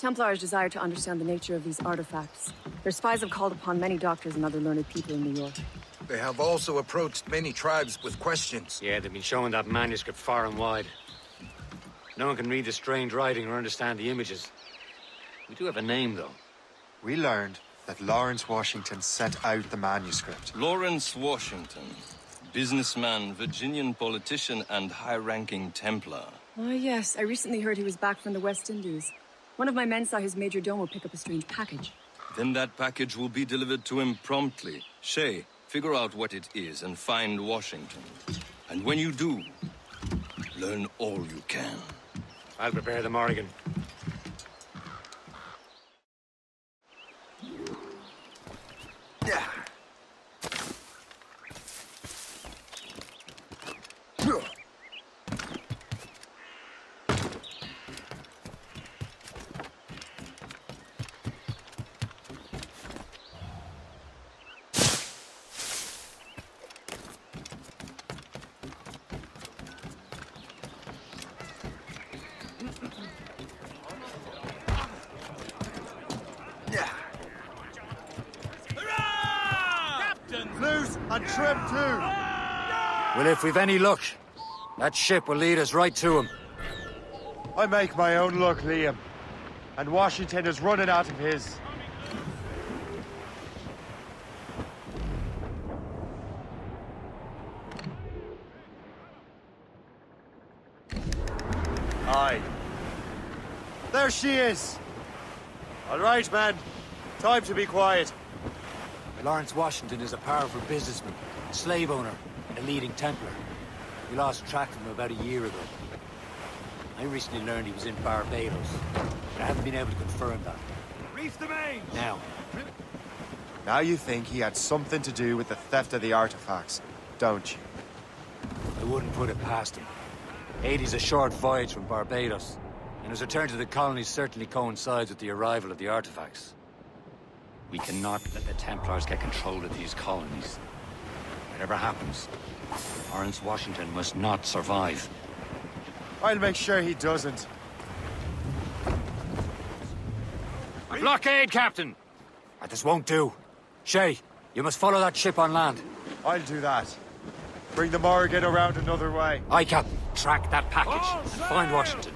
Templars desire to understand the nature of these artifacts. Their spies have called upon many doctors and other learned people in New York. They have also approached many tribes with questions. Yeah, they've been showing that manuscript far and wide. No one can read the strange writing or understand the images. We do have a name, though. We learned that Lawrence Washington sent out the manuscript. Lawrence Washington. Businessman, Virginian politician, and high-ranking Templar. Ah, yes. I recently heard he was back from the West Indies. One of my men saw his major domo pick up a strange package. Then that package will be delivered to him promptly. Shay, figure out what it is and find Washington. And when you do, learn all you can. I'll prepare the Morrigan. Loose and trim too! Well, if we've any luck, that ship will lead us right to him. I make my own luck, Liam. And Washington is running out of his. Aye. There she is! All right, man. Time to be quiet. Lawrence Washington is a powerful businessman, slave owner, and a leading Templar. We lost track of him about a year ago. I recently learned he was in Barbados, but I haven't been able to confirm that. Reef the main! Now you think he had something to do with the theft of the artifacts, don't you? I wouldn't put it past him. Haiti's a short voyage from Barbados, and his return to the colonies certainly coincides with the arrival of the artifacts. We cannot let the Templars get control of these colonies. Whatever happens, Lawrence Washington must not survive. I'll make sure he doesn't. A blockade, Captain! This won't do. Shay, you must follow that ship on land. I'll do that. Bring the Morrigan around another way. Aye, Captain. Track that package and find Washington.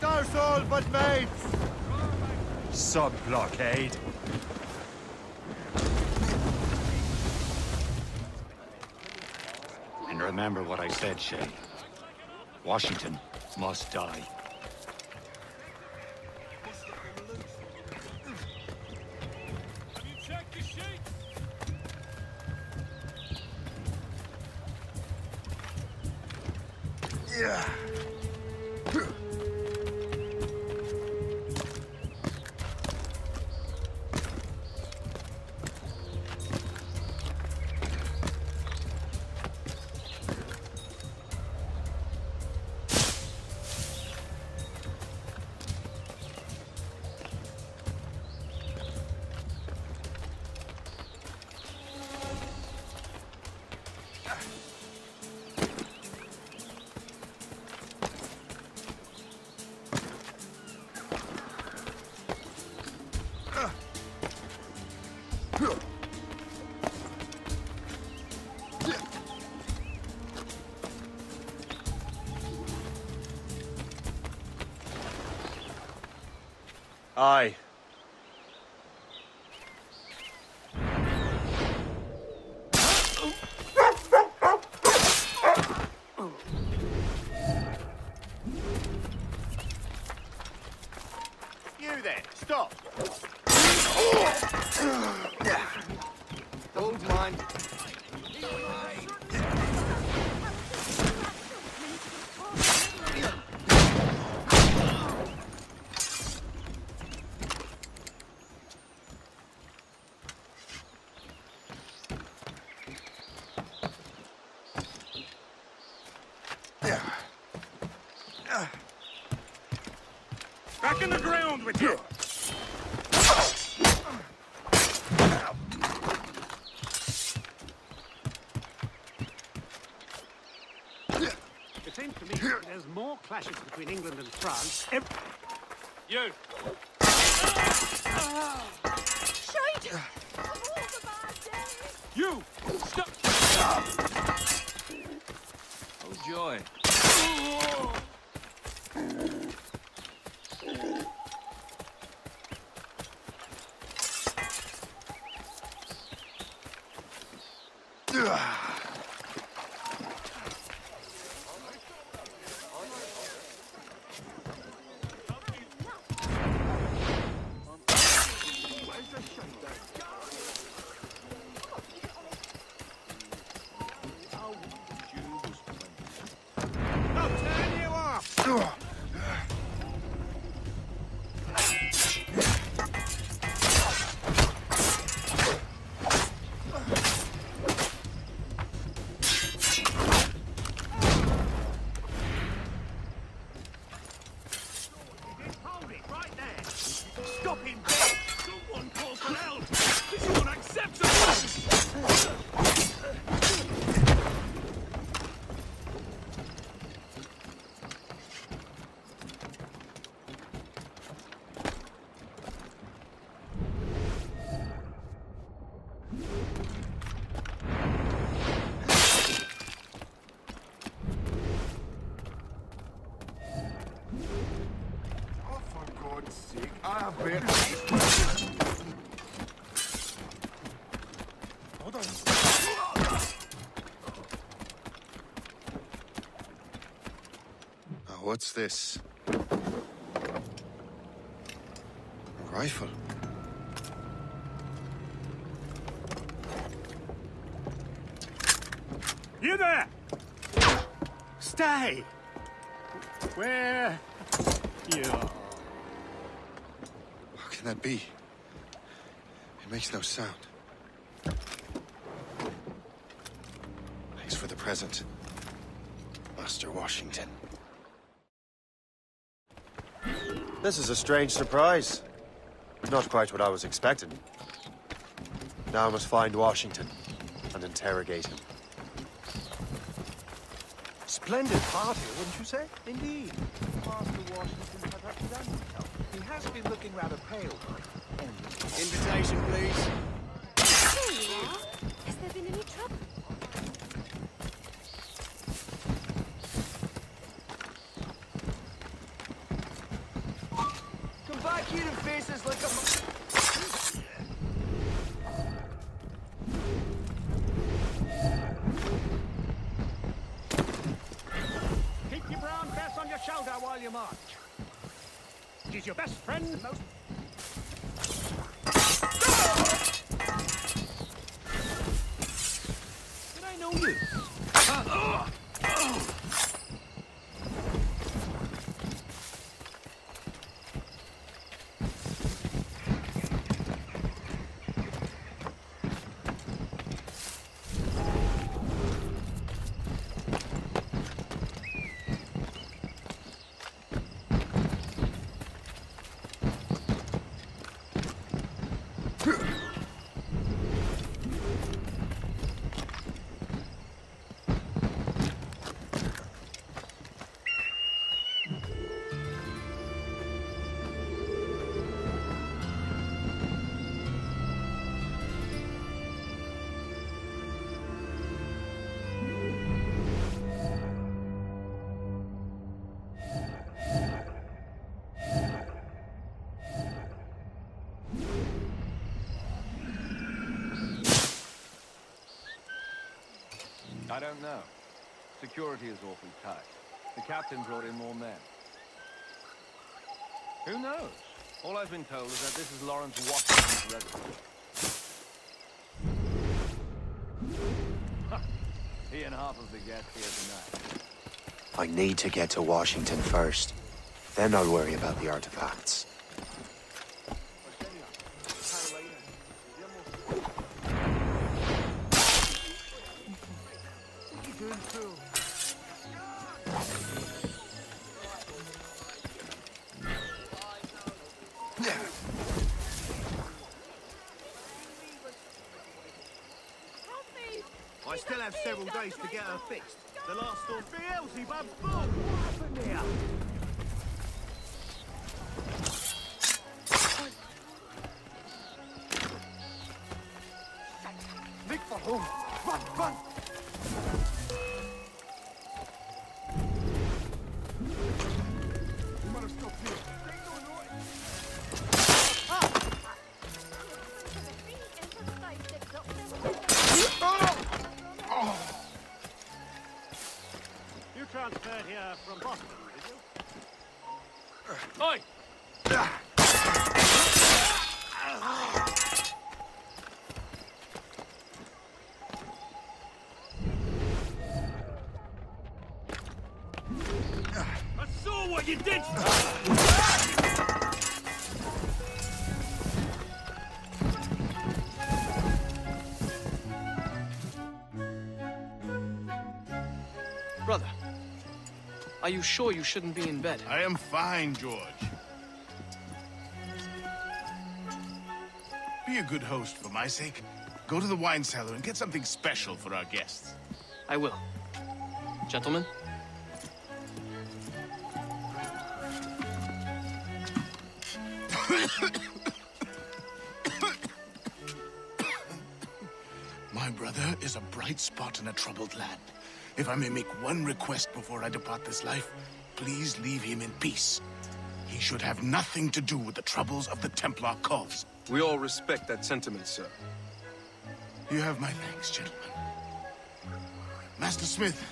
Douse all but mates! Sub-blockade. And remember what I said, Shay. Washington must die. Have you checked the sheet? Yeah. Aye. You there, stop! Don't mind. Back in the ground with you! It seems to me there's more clashes between England and France. You! Shade! Of all the bad days! You! Stop! Oh, joy. What's this? A rifle. You there! Stay! Where you are? How can that be? It makes no sound. Thanks for the present, Master Washington. This is a strange surprise. Not quite what I was expecting. Now I must find Washington and interrogate him. Splendid party, wouldn't you say? Indeed. Master Washington had outdone himself. He has been looking rather pale. Invitation, please. There you are. Has there been any trouble? Come back here and face us like a... Keep your brown vest on your shoulder while you march. He's your best friend and most... Did I know you? I don't know. Security is awfully tight. The captain brought in more men. Who knows? All I've been told is that this is Lawrence Washington's residence. He and half of the guests here tonight. I need to get to Washington first. Then I'll worry about the artifacts. I still have several days to get her fixed. The last store Beelzebub's full. What happened here? Oh, run, run! You might have stopped here. You transferred here from Boston, did you? Oi! I saw what you did! Brother, are you sure you shouldn't be in bed? I am fine, George. Be a good host for my sake. Go to the wine cellar and get something special for our guests. I will. Gentlemen? My brother is a bright spot in a troubled land. If I may make one request before I depart this life, please leave him in peace. He should have nothing to do with the troubles of the Templar cause. We all respect that sentiment, sir. You have my thanks, gentlemen. Master Smith,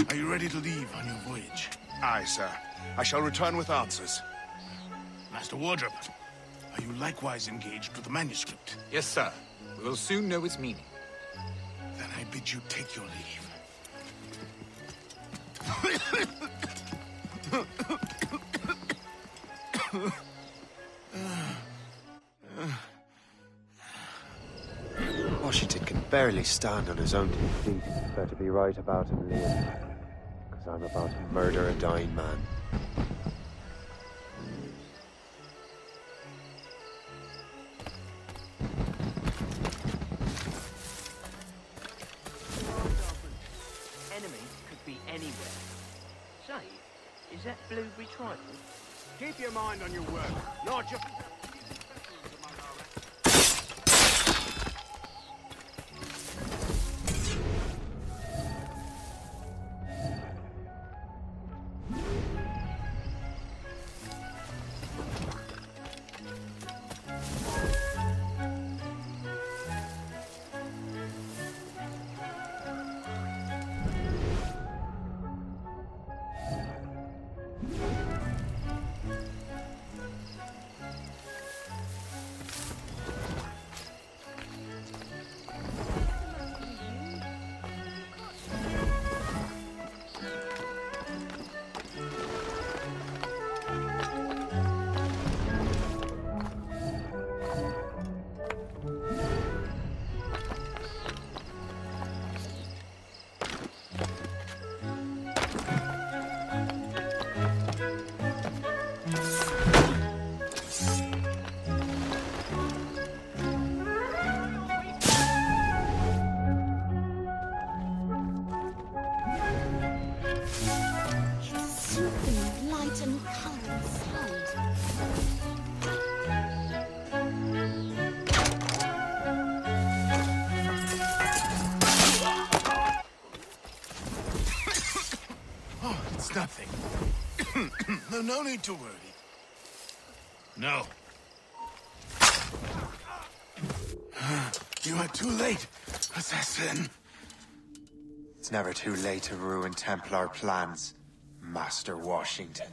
are you ready to leave on your voyage? Aye, sir. I shall return with answers. Master Wardrop, are you likewise engaged with the manuscript? Yes, sir. We will soon know its meaning. Then I bid you take your leave. Washington can barely stand on his own 2 feet. Better be right about him, Liam. Because I'm about to murder a dying man. Enemies could be anywhere. Say, is that blueberry trifle? Keep your mind on your work, not your... Nothing. No need to worry. No. You are too late, assassin. It's never too late to ruin Templar plans, Master Washington.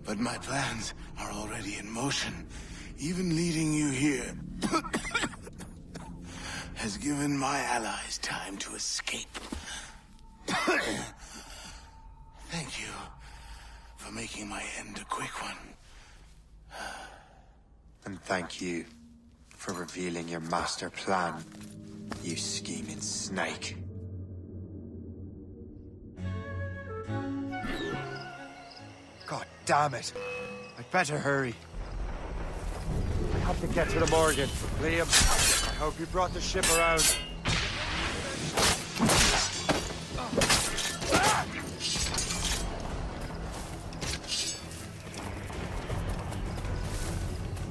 But my plans are already in motion. Even leading you here has given my allies time to escape. Thank you for making my end a quick one. And thank you for revealing your master plan, you scheming snake. God damn it! I'd better hurry. I have to get to the Morgan. Liam, I hope you brought the ship around.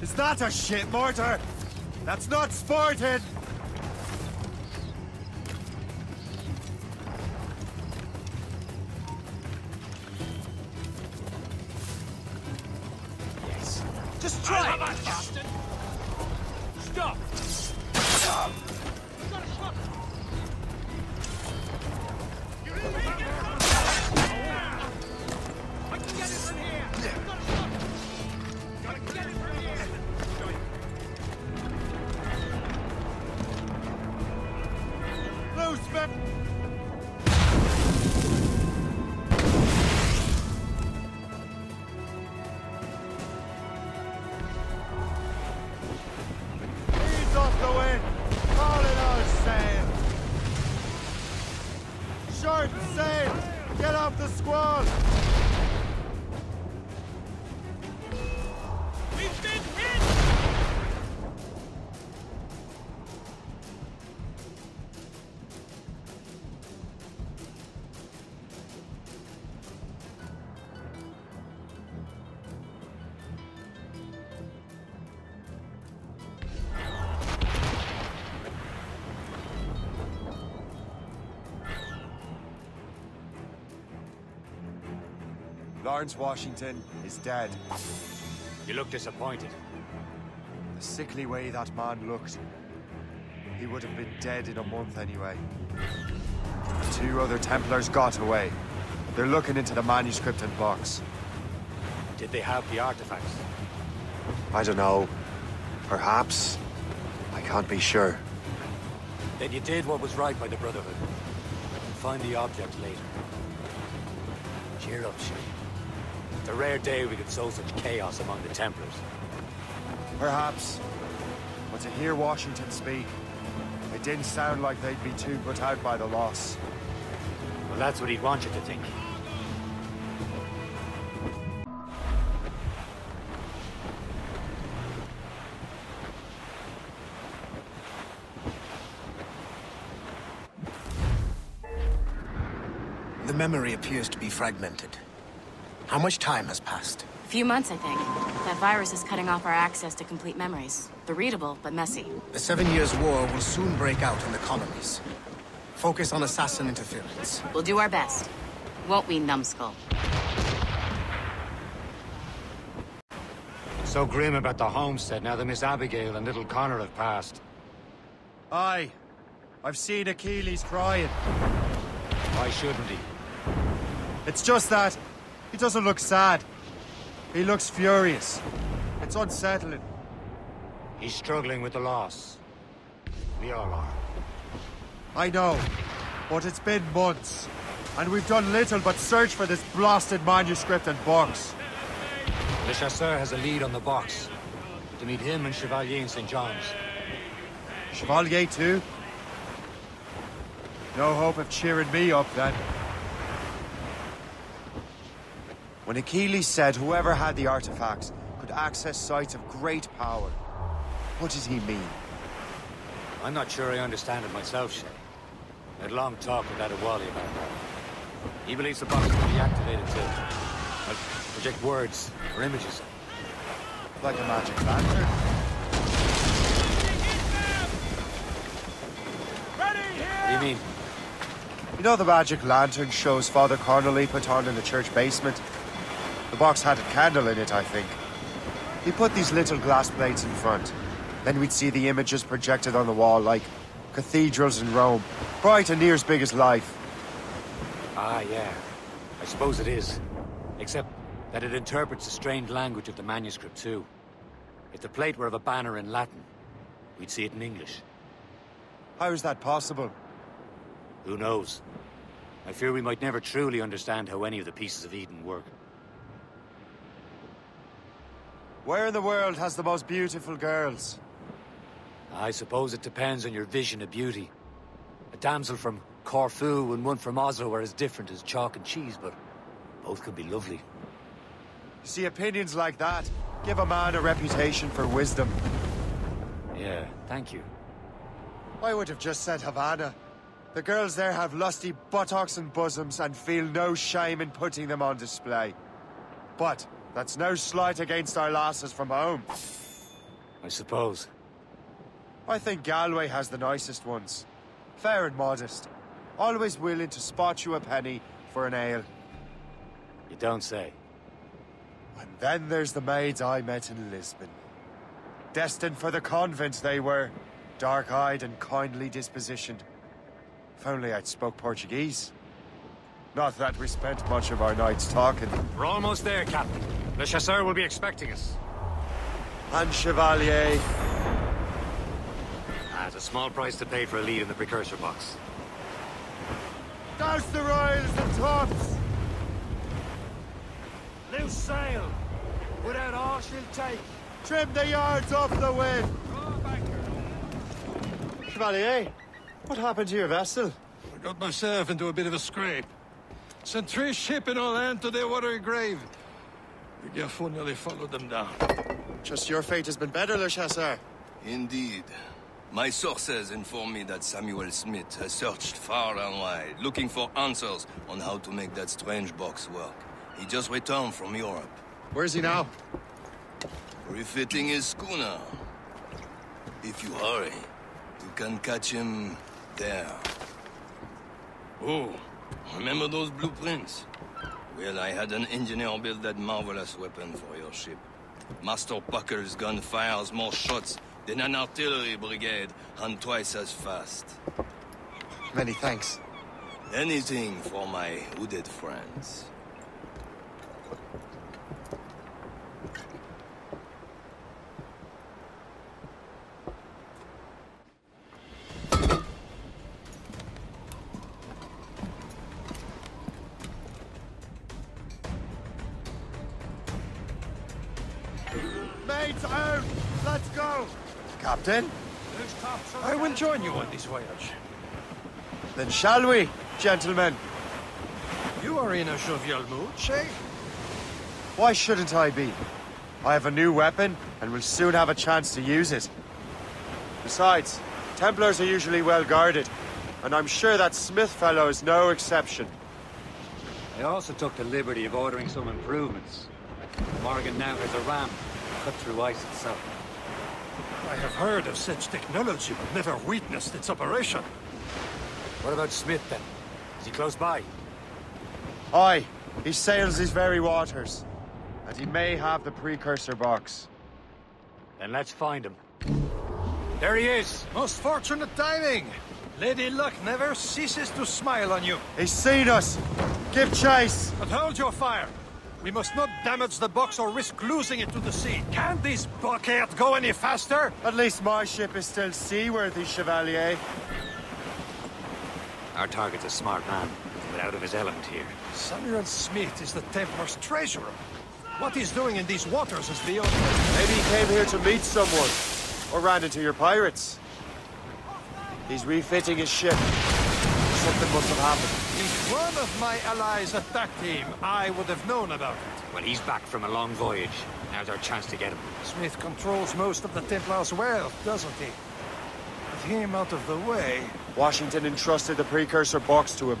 Is Was that a shit mortar? That's not sporting! Yes. Just try it, bastard! Stop! Stop! You got a shot! You're in there! I can get it from here! You got a shot! Gotta get it from here! Loose, man! Ease off the wind! Call it all sail! Short sail! Get off the squall! We've been hit! Lawrence Washington is dead. You look disappointed. The sickly way that man looked. He would have been dead in a month anyway. The 2 other Templars got away. They're looking into the manuscript and box. Did they have the artifacts? I don't know. Perhaps. I can't be sure. Then you did what was right by the Brotherhood. Find the object later. Cheer up, Shay. It's a rare day we could sow such chaos among the Templars. Perhaps. But to hear Washington speak, it didn't sound like they'd be too put out by the loss. Well, that's what he'd want you to think. The memory appears to be fragmented. How much time has passed? A few months, I think. That virus is cutting off our access to complete memories. They're readable, but messy. The 7 Years' War will soon break out in the colonies. Focus on assassin interference. We'll do our best. Won't we, numbskull? So grim about the homestead now that Miss Abigail and little Connor have passed. Aye. I've seen Achilles crying. Why shouldn't he? It's just that he doesn't look sad. He looks furious. It's unsettling. He's struggling with the loss. We all are. I know, but it's been months, and we've done little but search for this blasted manuscript and box. Le Chasseur has a lead on the box. To meet him and Chevalier in St. John's. Chevalier too? No hope of cheering me up, then. When Achilles said whoever had the artifacts could access sites of great power, what did he mean? I'm not sure I understand it myself, Shay. I had a long talk with Adewale about that. He believes the box can be activated to project words or images. Like a magic lantern? What do you mean? You know the magic lantern shows Father Connolly put on in the church basement? The box had a candle in it, I think. He put these little glass plates in front. Then we'd see the images projected on the wall like cathedrals in Rome. Bright and near as big as life. Ah, yeah. I suppose it is. Except that it interprets the strange language of the manuscript, too. If the plate were of a banner in Latin, we'd see it in English. How is that possible? Who knows? I fear we might never truly understand how any of the pieces of Eden work. Where in the world has the most beautiful girls? I suppose it depends on your vision of beauty. A damsel from Corfu and one from Oslo are as different as chalk and cheese, but both could be lovely. You see, opinions like that give a man a reputation for wisdom. Yeah, thank you. I would have just said Havana. The girls there have lusty buttocks and bosoms and feel no shame in putting them on display. But that's no slight against our lasses from home. I suppose. I think Galway has the nicest ones. Fair and modest. Always willing to spot you a penny for an ale. You don't say. And then there's the maids I met in Lisbon. Destined for the convent they were. Dark-eyed and kindly dispositioned. If only I'd spoke Portuguese. Not that we spent much of our nights talking. We're almost there, Captain. Le Chasseur will be expecting us. And Chevalier. That's a small price to pay for a lead in the precursor box. Douse the royals and tops! Loose sail! Without all she'll take. Trim the yards off the wind! Chevalier, what happened to your vessel? I got myself into a bit of a scrape. Sent 3 ships in all hand to their watery grave. The Garfou nearly followed them down. Just your fate has been better, Le Chasseur. Indeed. My sources inform me that Samuel Smith has searched far and wide, looking for answers on how to make that strange box work. He just returned from Europe. Where's he now? Refitting his schooner. If you hurry, you can catch him there. Oh, remember those blueprints? Well, I had an engineer build that marvelous weapon for your ship. Master Buckle's gun fires more shots than an artillery brigade, and twice as fast. Many thanks. Anything for my hooded friends. Mates out! Let's go! Captain? I will join you on this voyage. Then shall we, gentlemen? You are in a jovial mood, Shay? Why shouldn't I be? I have a new weapon, and will soon have a chance to use it. Besides, Templars are usually well guarded, and I'm sure that Smith fellow is no exception. I also took the liberty of ordering some improvements. Morgan now has a ram cut through ice itself. I have heard of such technology, but never witnessed its operation. What about Smith, then? Is he close by? Aye, he sails these very waters. And he may have the precursor box. Then let's find him. There he is! Most fortunate timing! Lady Luck never ceases to smile on you. He's seen us! Give chase! But hold your fire! We must not damage the box or risk losing it to the sea. Can this blockade go any faster? At least my ship is still seaworthy, Chevalier. Our target's a smart man, but out of his element here. Samuel Smith is the Templar's treasurer. What he's doing in these waters is beyond me. Maybe he came here to meet someone, or ran into your pirates. He's refitting his ship. Something must have happened. If one of my allies attacked him, I would have known about it. Well, he's back from a long voyage. Now's our chance to get him. Smith controls most of the Templars' wealth, doesn't he? With him out of the way... Washington entrusted the precursor box to him.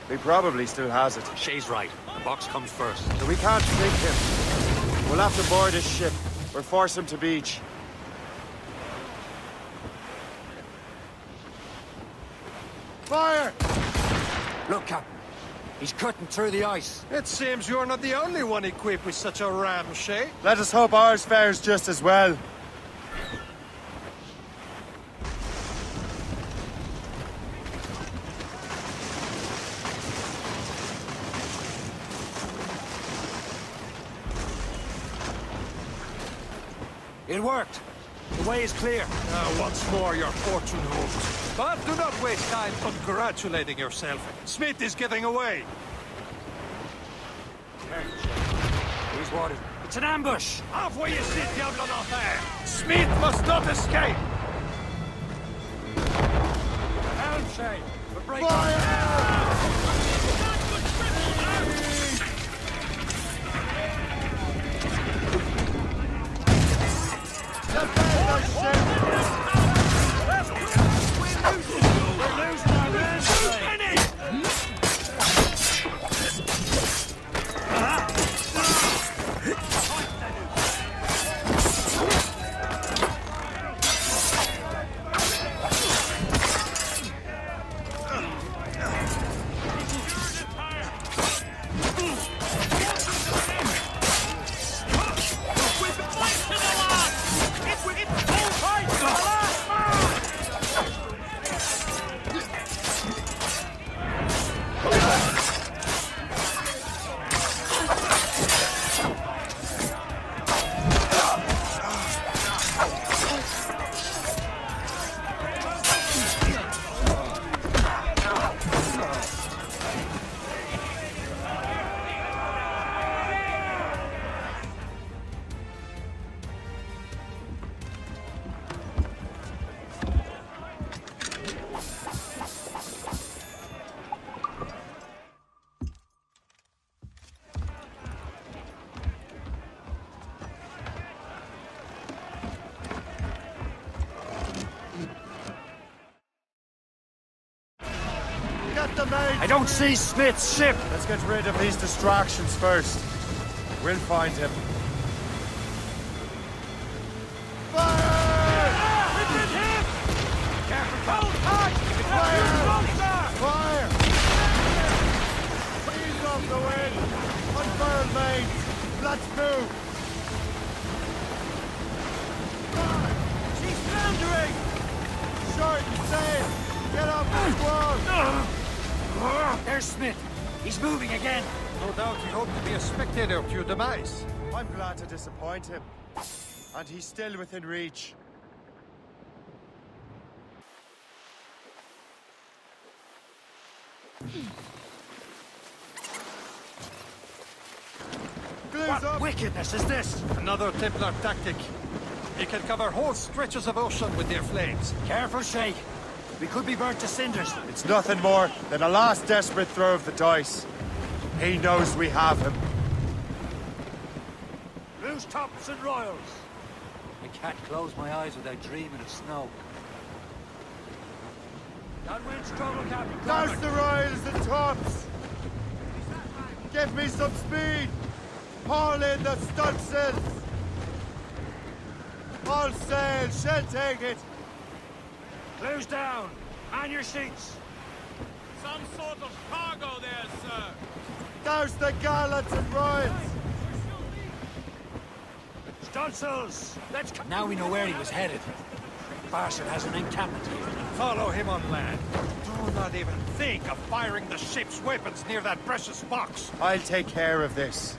He probably still has it. Shay's right. The box comes first. So we can't sink him. We'll have to board his ship, or force him to beach. Fire! Look, Captain. He's cutting through the ice. It seems you're not the only one equipped with such a ram, Shay. Let us hope ours fares just as well. It worked. The way is clear. Now, once more, your fortune holds. But do not waste time congratulating yourself. Smith is getting away. These waters. It's an ambush! Halfway you sit, Diablo d'Enfer! Smith must not escape! Helm, Shay! We're breaking. don't see Smith's ship! Let's get rid of these distractions first. We'll find him. Fire! We've been hit! Careful, hold hard! Fire! Please off the wind! Unfurled mains! Let's move! She's floundering! Short and safe! Get up this wall! There's Smith. He's moving again. No doubt he hoped to be a spectator to your demise. I'm glad to disappoint him. And he's still within reach. What wickedness is this? Another Templar tactic. They can cover whole stretches of ocean with their flames. Careful, Shay. We could be burnt to cinders. It's nothing more than a last desperate throw of the dice. He knows we have him. Loose tops and royals. I can't close my eyes without dreaming of snow. Downwind struggle, Captain. There's the royals and tops! Give me some speed! Haul in the stunsails! All sail, shall take it! Close down! Man your seats! Some sort of cargo there, sir! There's the gallants and royals! Stunsails! Let's come. Now we know where he was headed. Bastard has an encampment here. Follow him on land. Do not even think of firing the ship's weapons near that precious box. I'll take care of this.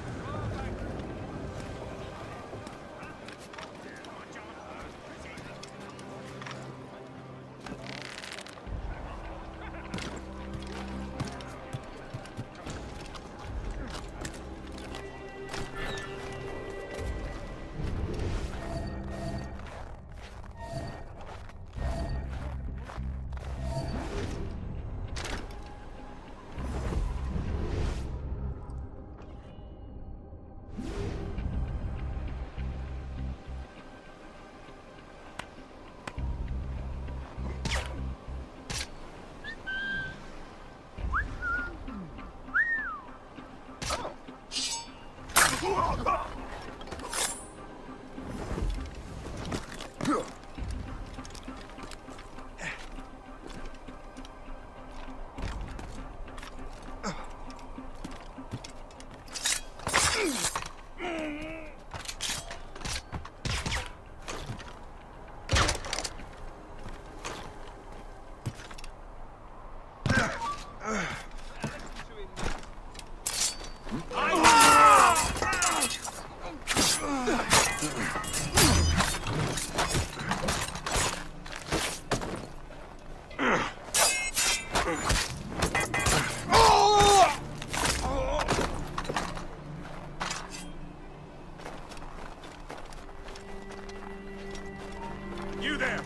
You there!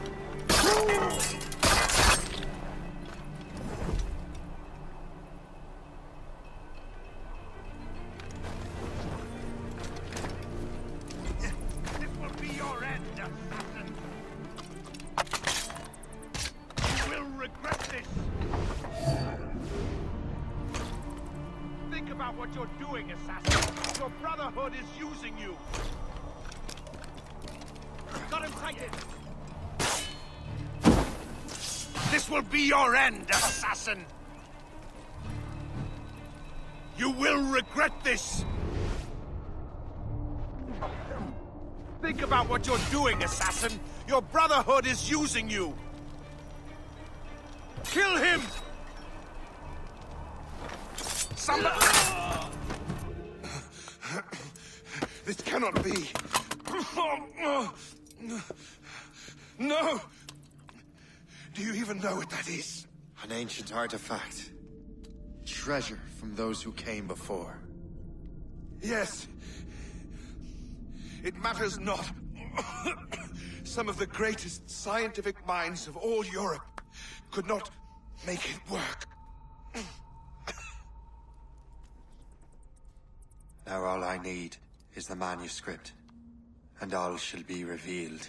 This will be your end, assassin! You will regret this! Think about what you're doing, assassin! Your Brotherhood is using you! Got him sighted! This will be your end, assassin! You will regret this! Think about what you're doing, assassin! Your Brotherhood is using you! Kill him! Somebody... This cannot be. No! Do you even know what that is? An ancient artifact. Treasure from those who came before. Yes. It matters not. Some of the greatest scientific minds of all Europe could not make it work. Now all I need is the manuscript, and all shall be revealed.